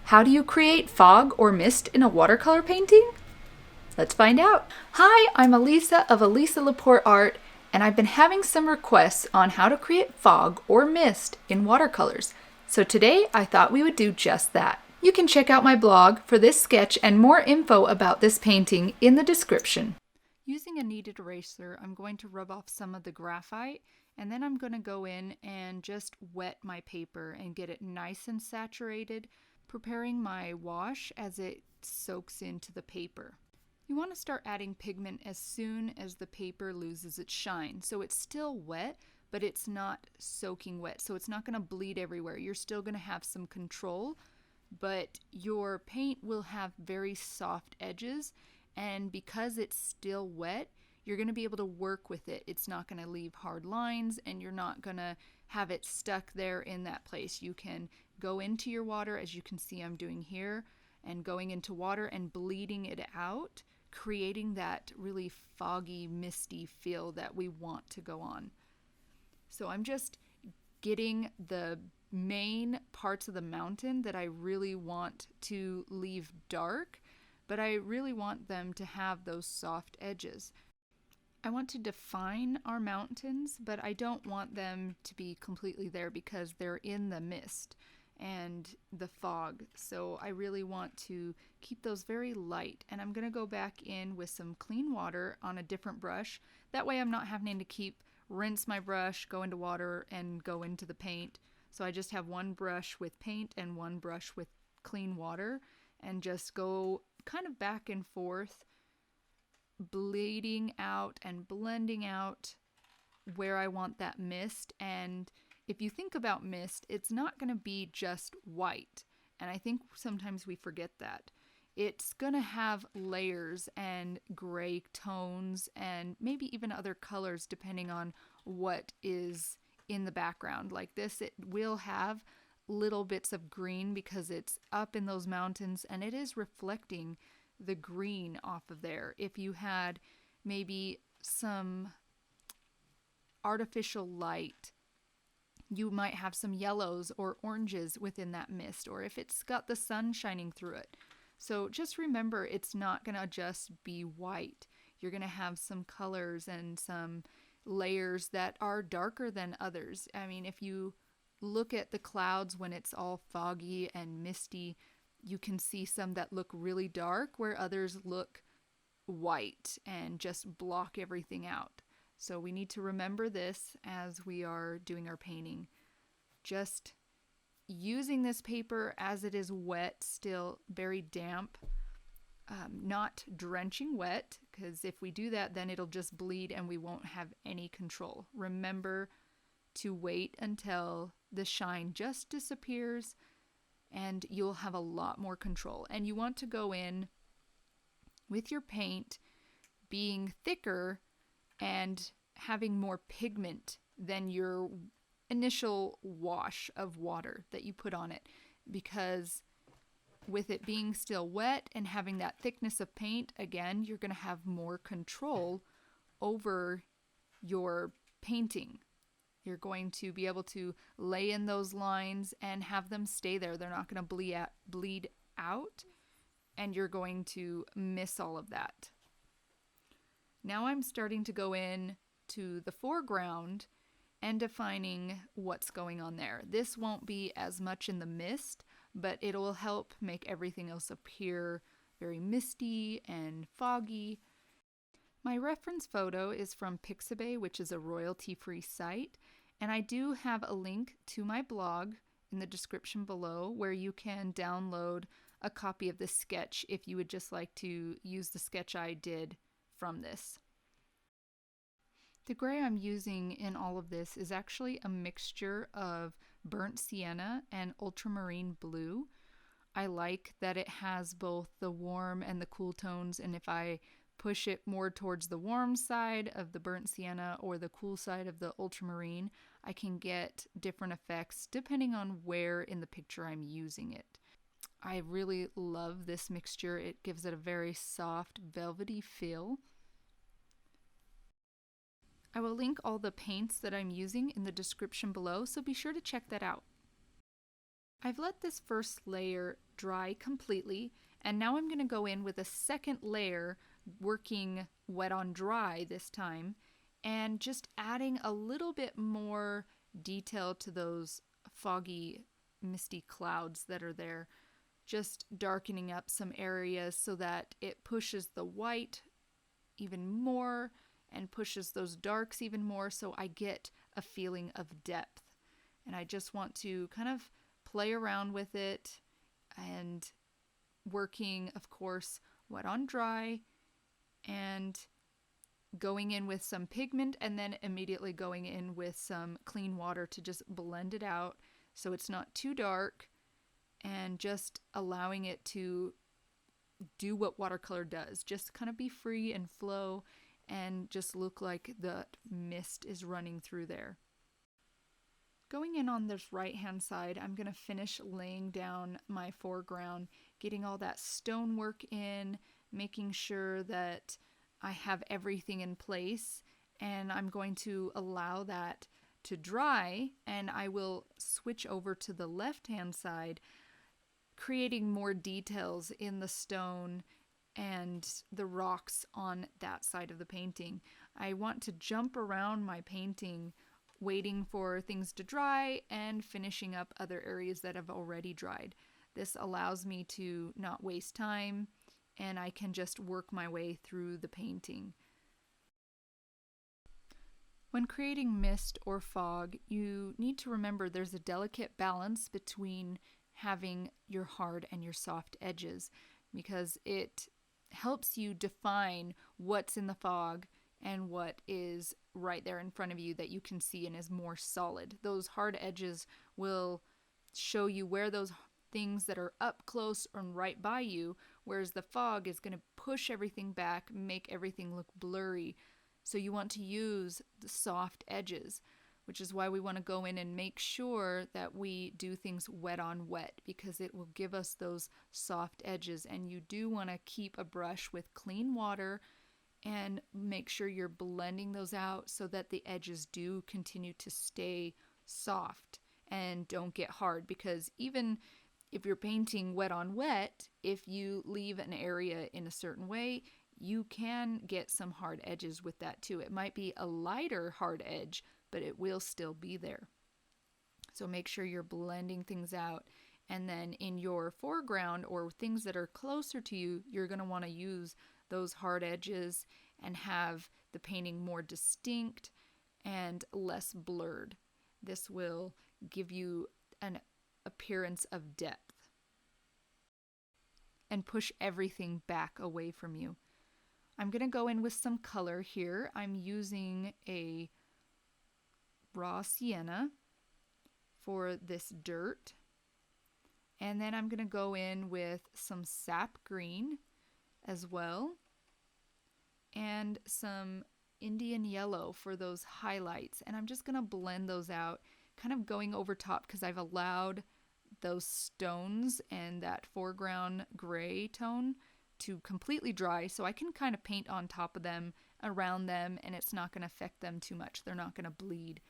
How do you create fog or mist in a watercolor painting? Let's find out. Hi, I'm Alisa of Alisa Laporte Art, and I've been having some requests on how to create fog or mist in watercolors. So today I thought we would do just that. You can check out my blog for this sketch and more info about this painting in the description. Using a kneaded eraser, I'm going to rub off some of the graphite, and then I'm going to go in and just wet my paper and get it nice and saturated, preparing my wash as it soaks into the paper. You want to start adding pigment as soon as the paper loses its shine. So it's still wet, but it's not soaking wet. So it's not going to bleed everywhere. You're still going to have some control, but your paint will have very soft edges. And because it's still wet, you're going to be able to work with it. It's not going to leave hard lines, and you're not going to have it stuck there in that place. You can go into your water, as you can see I'm doing here, and going into water and bleeding it out, creating that really foggy, misty feel that we want to go on. So I'm just getting the main parts of the mountain that I really want to leave dark, but I really want them to have those soft edges. I want to define our mountains, but I don't want them to be completely there because they're in the mist and the fog. So I really want to keep those very light. And I'm going to go back in with some clean water on a different brush. That way I'm not having to rinse my brush, go into water, and go into the paint. So I just have one brush with paint and one brush with clean water, and just go kind of back and forth, bleeding out and blending out where I want that mist. And if you think about mist, it's not going to be just white. And I think sometimes we forget that. It's going to have layers and gray tones and maybe even other colors depending on what is in the background. Like this, it will have little bits of green because it's up in those mountains and it is reflecting the green off of there. If you had maybe some artificial light, you might have some yellows or oranges within that mist, or if it's got the sun shining through it. So just remember, it's not going to just be white. You're going to have some colors and some layers that are darker than others. I mean, if you look at the clouds when it's all foggy and misty, you can see some that look really dark where others look white and just block everything out. So we need to remember this as we are doing our painting. Just using this paper as it is wet, still very damp, not drenching wet, because if we do that, then it'll just bleed and we won't have any control. Remember to wait until the shine just disappears and you'll have a lot more control. And you want to go in with your paint being thicker and having more pigment than your initial wash of water that you put on it, because with it being still wet and having that thickness of paint, again, you're going to have more control over your painting. You're going to be able to lay in those lines and have them stay there. They're not going to bleed out, and you're going to miss all of that. Now I'm starting to go in to the foreground and defining what's going on there. This won't be as much in the mist, but it'll help make everything else appear very misty and foggy. My reference photo is from Pixabay, which is a royalty-free site, and I do have a link to my blog in the description below where you can download a copy of the sketch if you would just like to use the sketch I did from this. The gray I'm using in all of this is actually a mixture of burnt sienna and ultramarine blue. I like that it has both the warm and the cool tones, and if I push it more towards the warm side of the burnt sienna or the cool side of the ultramarine, I can get different effects depending on where in the picture I'm using it. I really love this mixture. It gives it a very soft, velvety feel. I will link all the paints that I'm using in the description below, so be sure to check that out. I've let this first layer dry completely. And now I'm going to go in with a second layer, working wet on dry this time, and just adding a little bit more detail to those foggy, misty clouds that are there. Just darkening up some areas so that it pushes the white even more and pushes those darks even more, so I get a feeling of depth. And I just want to kind of play around with it and working, of course, wet on dry and going in with some pigment and then immediately going in with some clean water to just blend it out so it's not too dark, and just allowing it to do what watercolor does. Just kind of be free and flow and just look like the mist is running through there. Going in on this right hand side, I'm going to finish laying down my foreground, getting all that stonework in, making sure that I have everything in place, and I'm going to allow that to dry, and I will switch over to the left hand side, creating more details in the stone and the rocks on that side of the painting. I want to jump around my painting, waiting for things to dry and finishing up other areas that have already dried. This allows me to not waste time, and I can just work my way through the painting. When creating mist or fog, you need to remember there's a delicate balance between having your hard and your soft edges, because it helps you define what's in the fog and what is right there in front of you that you can see and is more solid. Those hard edges will show you where those things that are up close and right by you, whereas the fog is going to push everything back, make everything look blurry. So you want to use the soft edges, which is why we want to go in and make sure that we do things wet on wet, because it will give us those soft edges. And you do want to keep a brush with clean water and make sure you're blending those out so that the edges do continue to stay soft and don't get hard. Because even if you're painting wet on wet, if you leave an area in a certain way, you can get some hard edges with that too. It might be a lighter hard edge, but it will still be there. So make sure you're blending things out. And then in your foreground or things that are closer to you, you're going to want to use those hard edges and have the painting more distinct and less blurred. This will give you an appearance of depth and push everything back away from you. I'm going to go in with some color here. I'm using a raw sienna for this dirt. And then I'm going to go in with some sap green as well, and some Indian yellow for those highlights. And I'm just going to blend those out, kind of going over top because I've allowed those stones and that foreground gray tone to completely dry, so I can kind of paint on top of them, around them, and it's not going to affect them too much. They're not going to bleed.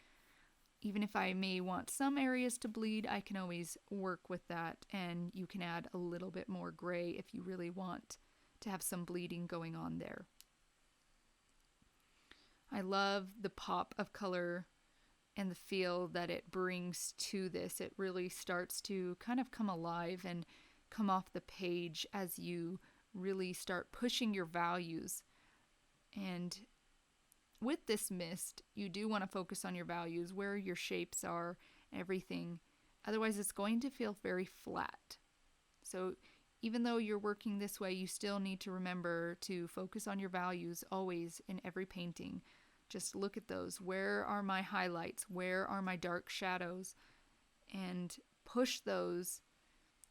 Even if I may want some areas to bleed, I can always work with that, and you can add a little bit more gray if you really want to have some bleeding going on there. I love the pop of color and the feel that it brings to this. It really starts to kind of come alive and come off the page as you really start pushing your values. And with this mist, you do want to focus on your values, where your shapes are, everything. Otherwise, it's going to feel very flat. So even though you're working this way, you still need to remember to focus on your values always in every painting. Just look at those. Where are my highlights? Where are my dark shadows? And push those,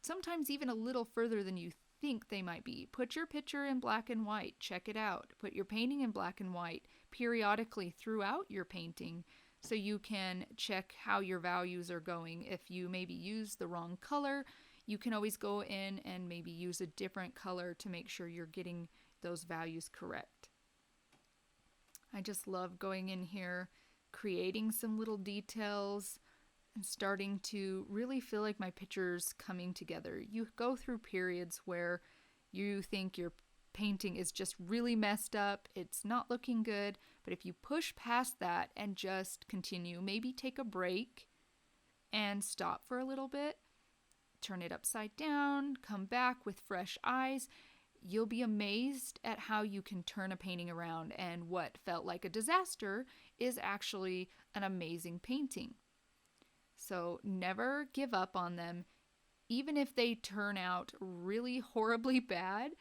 sometimes even a little further than you think they might be. Put your picture in black and white. Check it out. Put your painting in black and white periodically throughout your painting so you can check how your values are going. If you maybe use the wrong color, you can always go in and maybe use a different color to make sure you're getting those values correct. I just love going in here, creating some little details, and starting to really feel like my picture's coming together. You go through periods where you think your painting is just really messed up, it's not looking good, but if you push past that and just continue, maybe take a break and stop for a little bit, turn it upside down, come back with fresh eyes, you'll be amazed at how you can turn a painting around, and what felt like a disaster is actually an amazing painting. So never give up on them. Even if they turn out really horribly bad,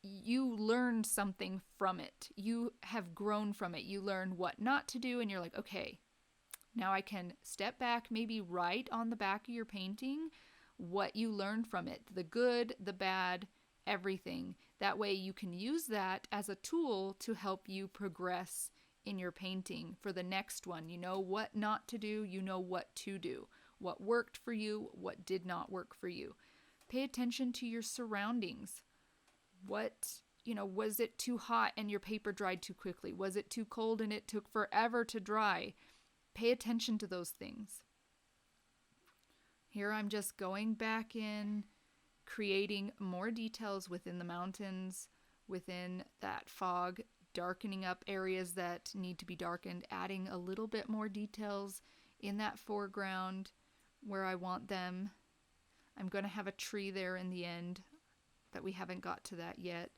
you learn something from it. You have grown from it. You learn what not to do, and you're like, okay, now I can step back, maybe write on the back of your painting what you learned from it, the good, the bad, everything. That way you can use that as a tool to help you progress in your painting for the next one. You know what not to do, you know what to do, what worked for you, what did not work for you. Pay attention to your surroundings. Was it too hot and your paper dried too quickly? Was it too cold and it took forever to dry? Pay attention to those things. Here I'm just going back in, creating more details within the mountains, within that fog, darkening up areas that need to be darkened, adding a little bit more details in that foreground where I want them. I'm going to have a tree there in the end, but we haven't got to that yet.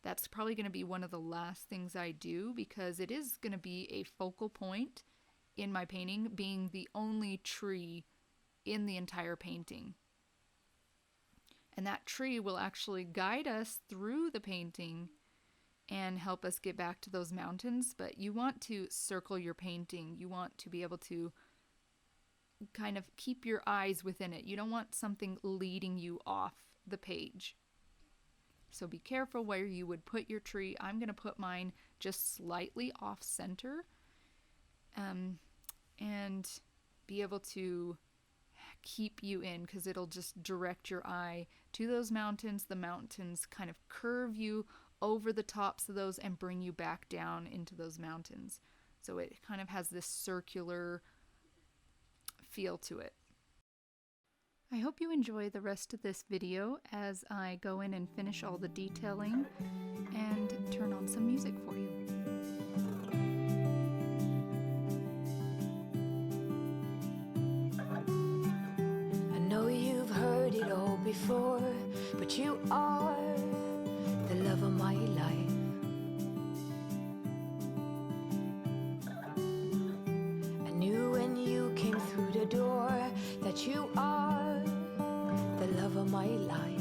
That's probably going to be one of the last things I do, because it is going to be a focal point in my painting, being the only tree in the entire painting. And that tree will actually guide us through the painting and help us get back to those mountains. But you want to circle your painting. You want to be able to kind of keep your eyes within it. You don't want something leading you off the page. So be careful where you would put your tree. I'm going to put mine just slightly off center, and be able to keep you in, because it'll just direct your eye to those mountains. The mountains kind of curve you over the tops of those and bring you back down into those mountains. So it kind of has this circular feel to it. I hope you enjoy the rest of this video as I go in and finish all the detailing and turn on some music for you. I know you've heard it all before, but you are the love of my life. I knew when you came through the door that you are the love of my life.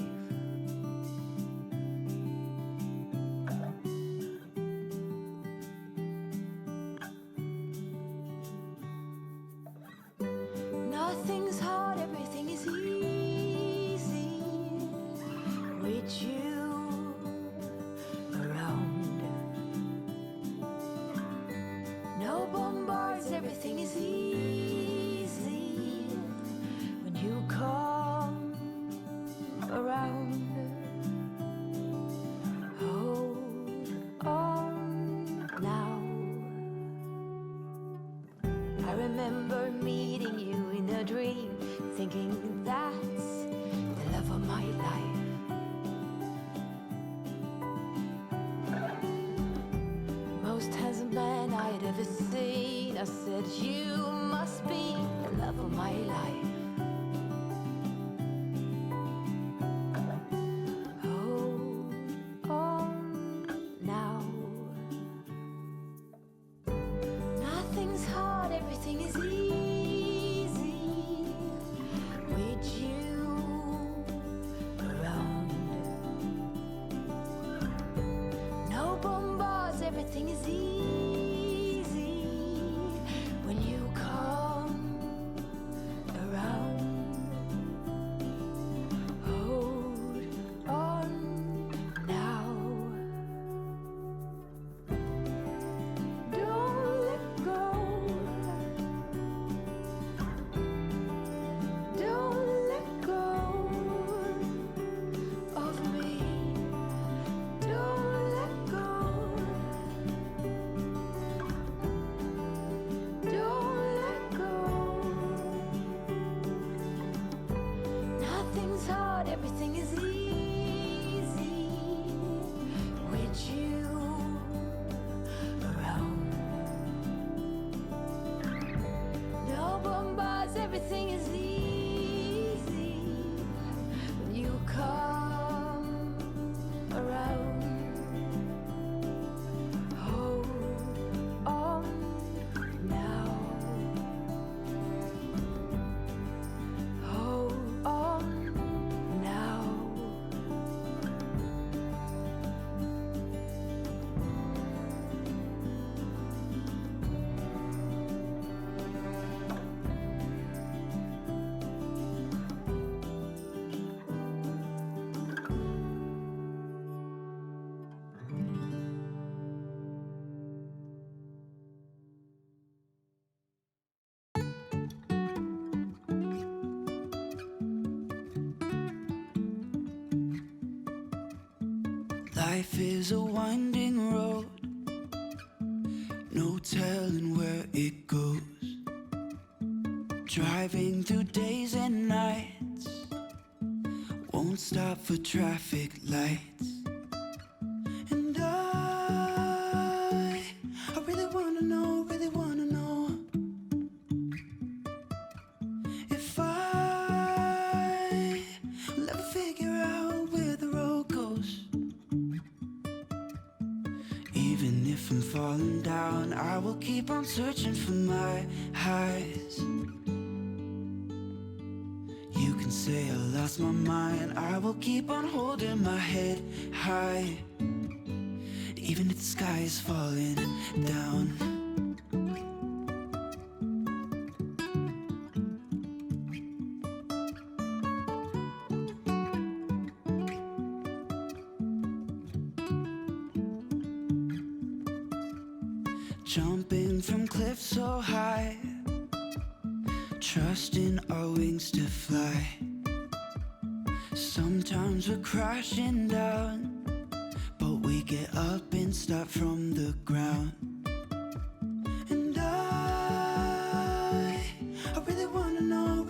Nothing's hard, everything is easy with you around. No bombards, everything is easy when you come around. Hold on now. I remember meeting you in a dream, thinking that's the love of my life. Most handsome man I'd ever seen. I said, you must be the love of my life. Hold on now. Nothing's hard, everything is easy with you around. No bombards, everything is easy when you come around. Hold on now. Don't let go. Life is a winding road, no telling where it goes. Driving through days and nights, won't stop for traffic lights. And I really wanna know if I will ever figure out where the road goes. Even if I'm falling down, I will keep on searching for my highs. You can say I lost my mind, I will keep on holding my head high, even if the sky is falling down. Jumping from cliffs so high, trusting our wings to fly. Sometimes we're crashing down, but we get up and start from the ground. And I really wanna know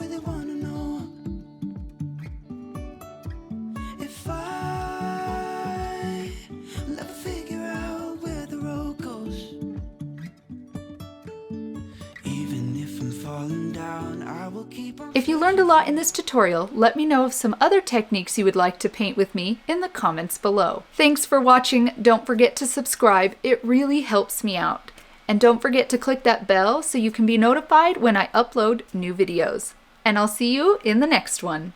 if I will ever figure out where the road goes. Even if I'm falling down, I will keep on. If you learned a lot in this tutorial, let me know of some other techniques you would like to paint with me in the comments below. Thanks for watching. Don't forget to subscribe. It really helps me out. And don't forget to click that bell so you can be notified when I upload new videos. And I'll see you in the next one.